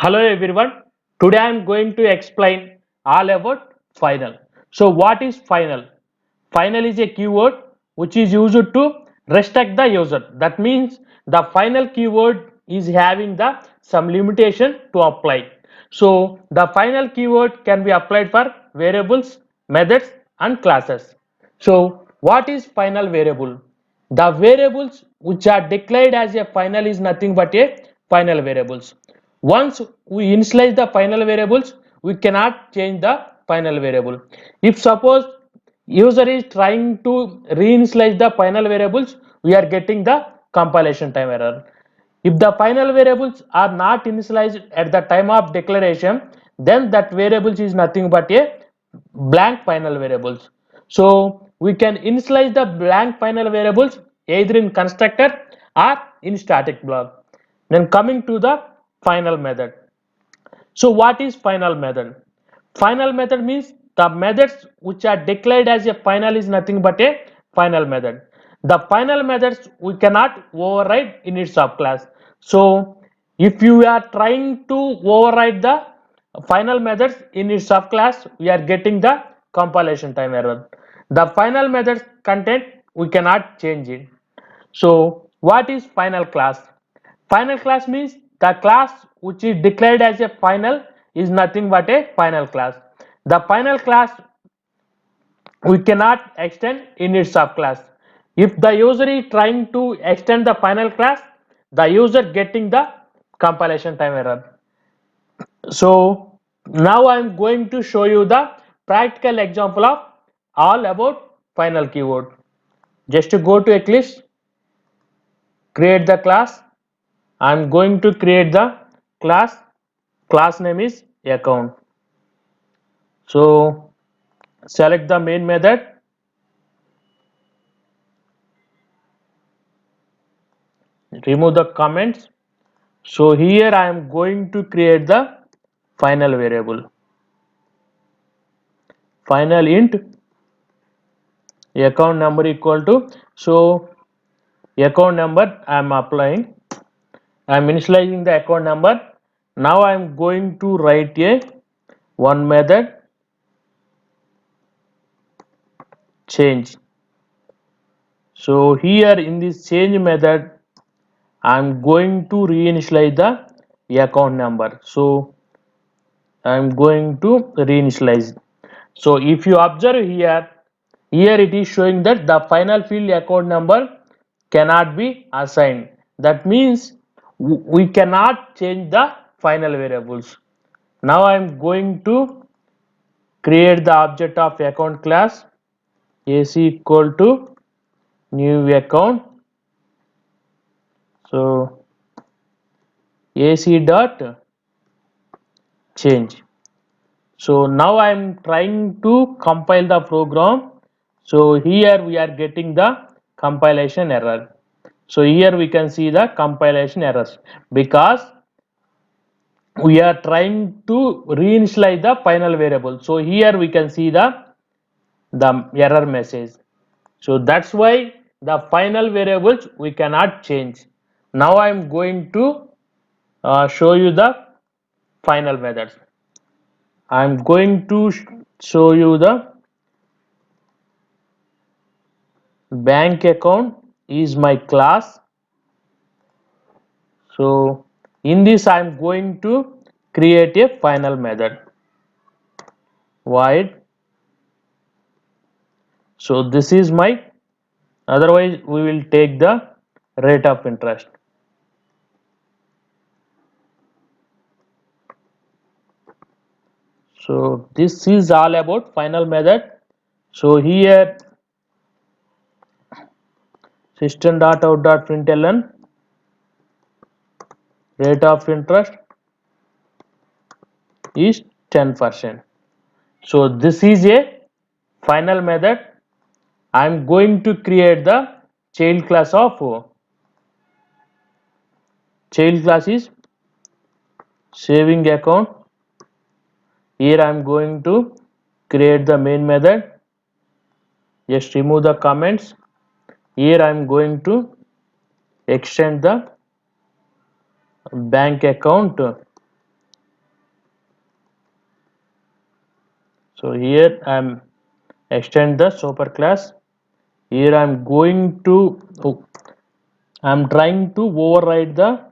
Hello everyone. Today I am going to explain all about final. So what is final? Final is a keyword which is used to restrict the user. That means the final keyword is having the some limitation to apply. So the final keyword can be applied for variables, methods and classes. So what is final variable? The variables which are declared as a final is nothing but a final variables. Once we initialize the final variables, we cannot change the final variable. If suppose user is trying to reinitialize the final variables, we are getting the compilation time error. If the final variables are not initialized at the time of declaration, then that variables is nothing but a blank final variables. So we can initialize the blank final variables either in constructor or in static block. Then coming to the final method. So what is final method? Final method means the methods which are declared as a final is nothing but a final method. The final methods we cannot override in its subclass. So if you are trying to override the final methods in its subclass, we are getting the compilation time error. The final methods content we cannot change it. So what is final class? Final class means the class which is declared as a final is nothing but a final class. The final class we cannot extend in its subclass. If the user is trying to extend the final class, the user getting the compilation time error. So now I am going to show you the practical example of all about final keyword. Just to go to Eclipse, create the class. I am going to create the class name is account. So select the main method, remove the comments. So here I am going to create the final variable, final int account number equal to, so account number I am applying, I am initializing the account number. Now I am going to write a one method change. So here in this change method I am going to reinitialize the account number. So I am going to reinitialize. So if you observe here, here it is showing that the final field account number cannot be assigned. That means we cannot change the final variables. Now I am going to create the object of account class AC equal to new account. So AC dot change. So now I am trying to compile the program. So here we are getting the compilation error. So here we can see the compilation errors because we are trying to reinitialize the final variable. So here we can see the error message. So that's why the final variables we cannot change. Now I am going to show you the final methods. I am going to show you the bank account is my class. So in this I am going to create a final method void. So this is my, otherwise we will take the rate of interest. So this is all about final method. So here system.out.println rate of interest is 10%. So this is a final method. I am going to create the child class of child class is saving account. Here I am going to create the main method. Just remove the comments. Here I am going to extend the bank account So here I am extend the superclass. Here I am going to I am trying to override the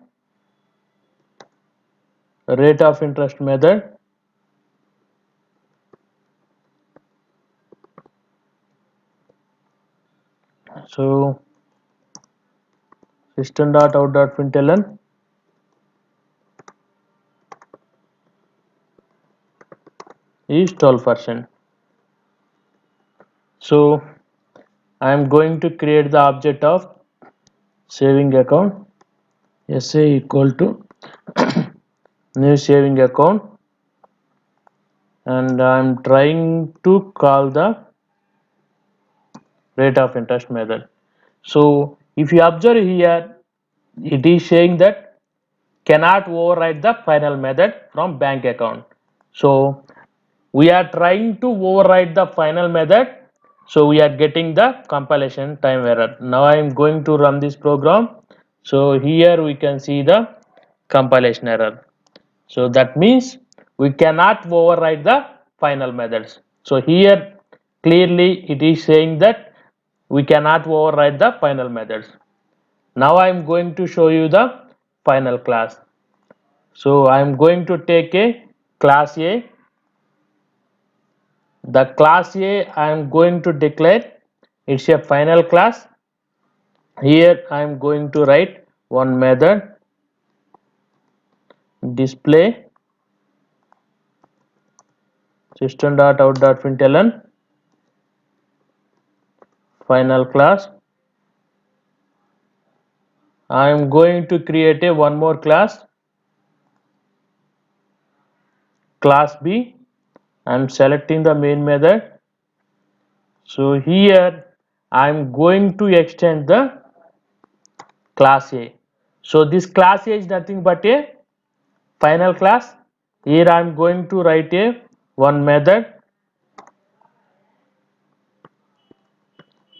rate of interest method. So system.out.println is 12%. So I am going to create the object of saving account. SA equal to new saving account, and I am trying to call the rate of interest method. So if you observe here, it is saying that cannot override the final method from bank account. So we are trying to override the final method, so we are getting the compilation time error. Now I am going to run this program. So here we can see the compilation error. So that means we cannot override the final methods. So here clearly it is saying that we cannot override the final methods. Now I am going to show you the final class. So I am going to take a class A. The class A I am going to declare it's a final class. Here I am going to write one method display system.out.println final class. I am going to create a one more class B. I am selecting the main method. So here I am going to extend the class A. So this class A is nothing but a final class. Here I am going to write a one method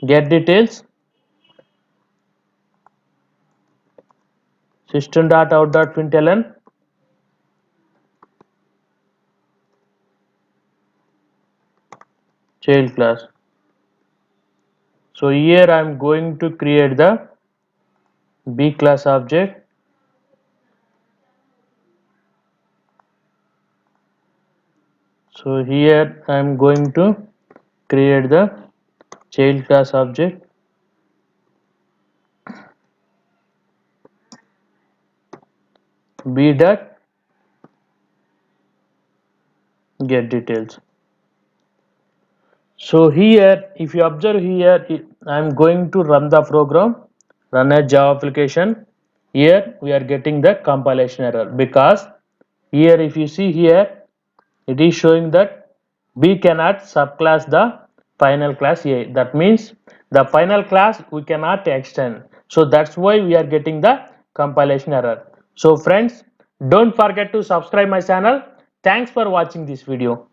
get details system.out.println child class. So here I am going to create the B class object. So here I am going to create the child class object. B dot get details. So here if you observe here I am going to run the program, run a Java application. Here we are getting the compilation error because here if you see here it is showing that B cannot subclass the final class A. That means the final class we cannot extend. So that's why we are getting the compilation error. So friends, don't forget to subscribe my channel. Thanks for watching this video.